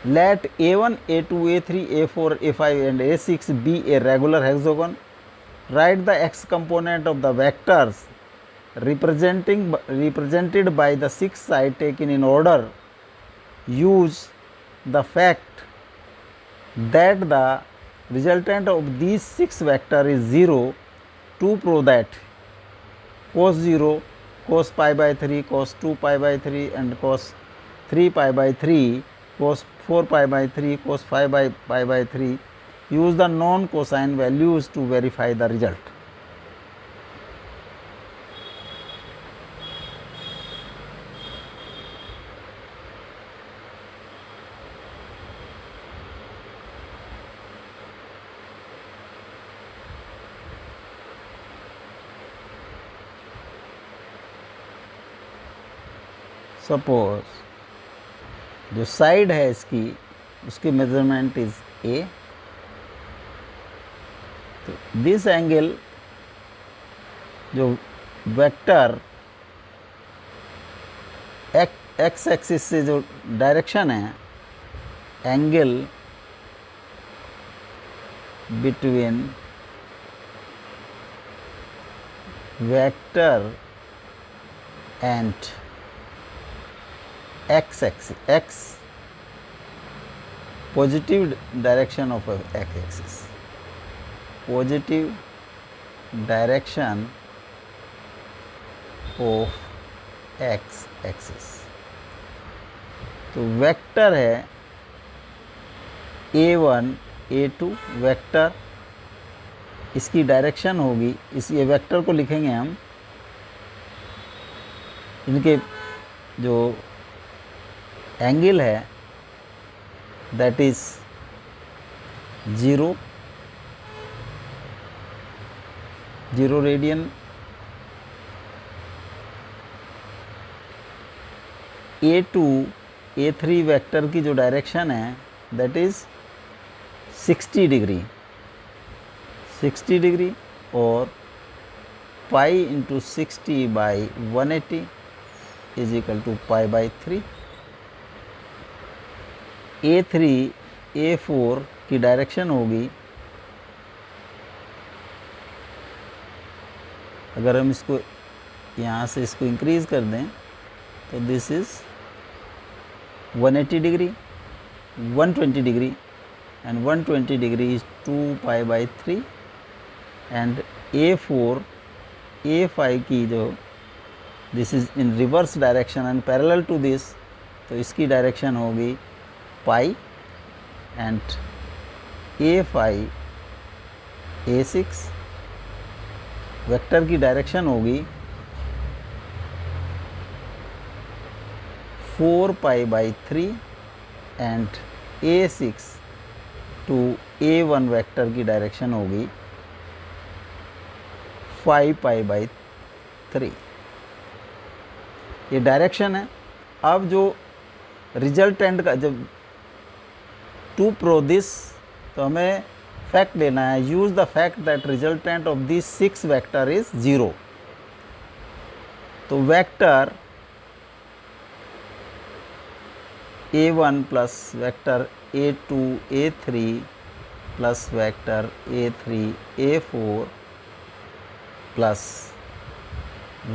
Let A1, A2, A3, A4, A5 and A6 be a regular hexagon. Write the x component of the vectors represented by the 6 sides taken in order. Use the fact that the resultant of these 6 vectors is 0 to prove that cos 0, cos pi by 3, cos 2 pi by 3 and cos 3 pi by 3, cos 4 pi by 3, cos 5 by pi by 3. Use the known cosine values to verify the result. Suppose जो side है इसकी उसकी measurement is a, तो this angle जो vector x axis से जो direction है, angle between vector and x positive direction of x axis, positive direction of x axis. तो वेक्टर है a1 a2 वेक्टर, इसकी डायरेक्शन होगी, इस ये वेक्टर को लिखेंगे हम, इनके जो एंगल है that is 0 radian, A2 A3 vector की जो डायरेक्शन है दैट इज 60 डिग्री और pi into 60 by 180 is equal to pi by 3. A3 A4 की डायरेक्शन होगी, अगर हम इसको यहाँ से इसको इंक्रीज कर दें तो this is 180 degree, 120 degree and 120 degree is 2 pi by 3 and A4 A5 की जो this is in reverse direction and parallel to this, तो इसकी डायरेक्शन होगी pi and A5 A6 vector की डायरेक्शन होगी 4 pi by 3 and A6 to A1 vector की direction होगी 5 पाई by 3. ये डायरेक्शन है. अब जो रिजल्टेंट का जब टू प्रो दिस, तो हमें फैक्ट लेना है. Use the fact that resultant of this 6 vector is 0. तो vector A1 plus vector A2 A3 plus vector A3 A4 plus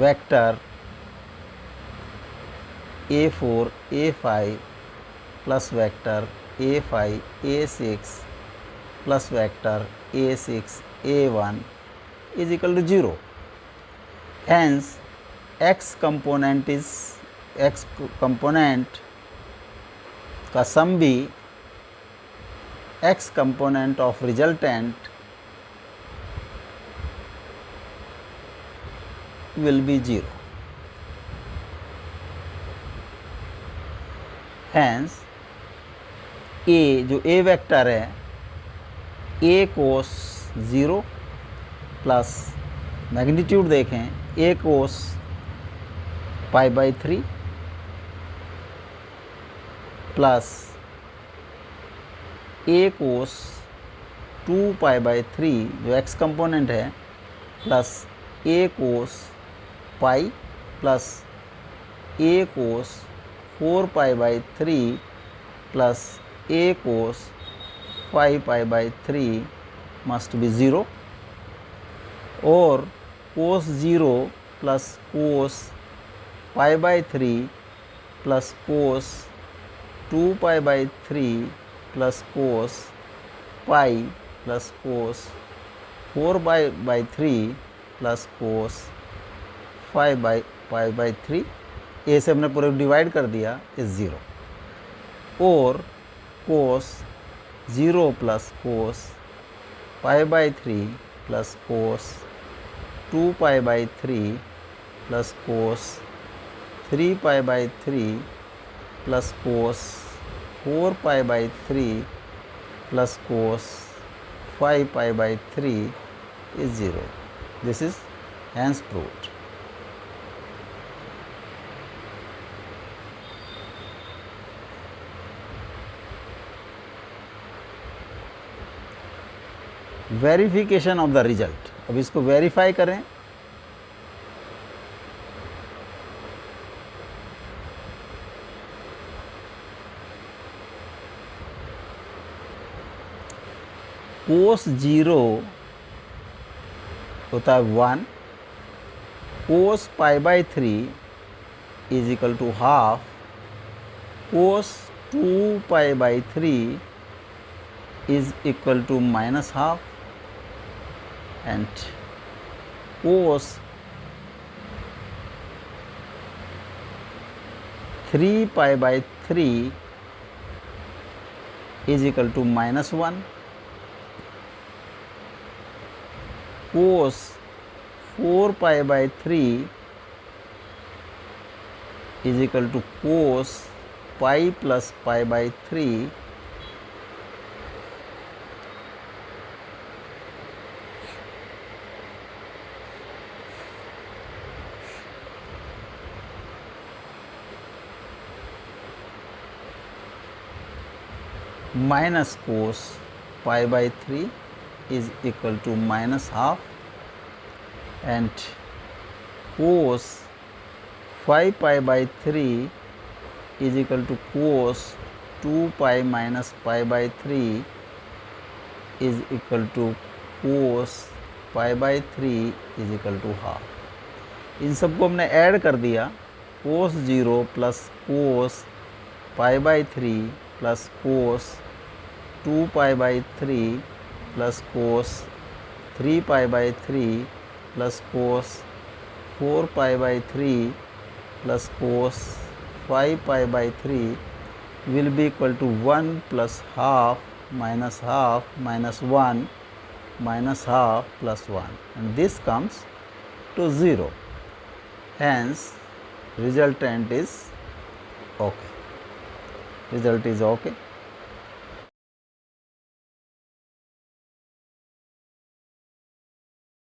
vector A4 A5 plus vector A5 A6 plus vector A6 A1 is equal to 0. Hence x component का सम भी x component of resultant will be 0. Hence a जो a vector है a cos 0 plus magnitude देखें a cos pi by 3 plus a cos 2 pi by 3 जो x component है plus a cos pi plus a cos 4 pi by 3 plus a cos 5 pi by 3 must be 0, or cos 0 plus cos pi by 3 plus cos 2 pi by 3 plus cos pi plus cos 4 by 3 plus cos 5 by pi by 3, ए से हमने पूरे divide कर दिया, is 0, और cos 0 plus cos pi by 3 plus cos 2 pi by 3 plus cos 3 pi by 3 plus cos 4 pi by 3 plus cos 5 pi by 3 is 0. This is hence proved. Verification of the result, अब इसको verify करें। cos 0 होता है 1, cos pi by 3 is equal to half, cos 2 pi by 3 is equal to minus half, and cos 3 pi by 3 is equal to minus 1, cos 4 pi by 3 is equal to cos pi plus pi by 3 minus cos pi by 3 is equal to minus half, and cos 5 pi by 3 is equal to cos 2 pi minus pi by 3 is equal to cos pi by 3 is equal to half. इन सबको हमने add कर दिया, cos 0 plus cos pi by 3 plus cos 2 pi by 3 plus cos 3 pi by 3 plus cos 4 pi by 3 plus cos 5 pi by 3 will be equal to 1 plus half minus 1 minus half plus 1, and this comes to 0. Hence resultant is okay. Result is okay.